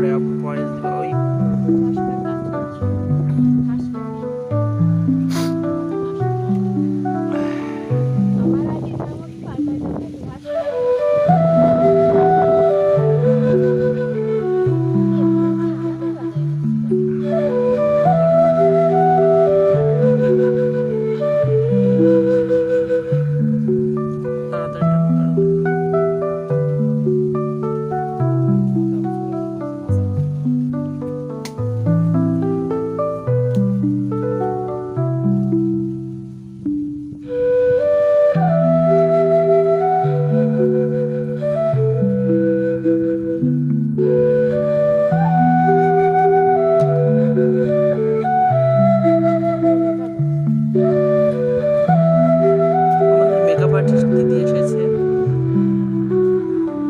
পরে পরে ওই দিদি এসেছে।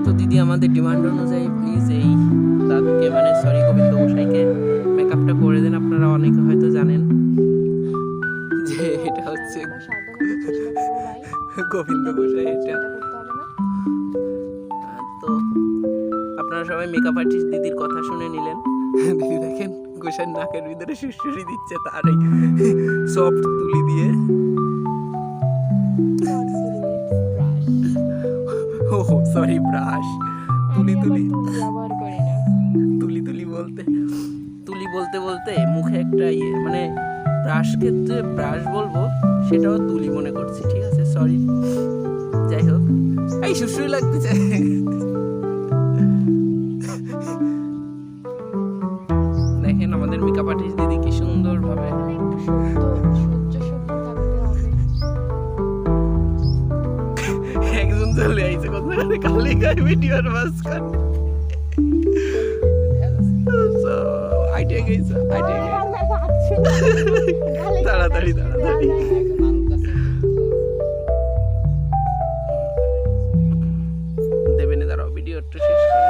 তো দিদি আমাদের ডিমান্ড অনুযায়ী প্লিজ এই দাদুকে মানে সরি গোবিন্দ গোসাইকে মেকআপটা করে দেন। আপনারা অনেকে হয়তো জানেন যে এটা হচ্ছে গোবিন্দ গোসাই। এটা তো আপনারা সবাই মেকআপ আর্টিস্ট দিদির কথা শুনে নিলেন। দিদি দেখেন গোসাইয়ের নাকের ভিতরে সুরসুরি দিচ্ছে তার এই সফট তুলি দিয়ে। ও সরি ব্রাশ। তুলি তুলি ব্যবহার করি না। তুলি তুলি বলতে বলতে মুখে একটা মানে ব্রাশ ক্ষেত্রে ব্রাশ বলবো সেটাও তুলি মনে করছি। ঠিক আছে সরি। যাই হোক এই সুরসুরি লাগতেছে। দেখেন আমাদের মেকআপ আর্টিস্ট দিদি কি সুন্দর ভাবে একজন চলে আইছে কোথায় কালি গায় ভিডিওর মাঝখানে। আইডিয়া গেছে তাড়াতাড়ি দেবেন। দাঁড়াও ভিডিও একটু শেষ করে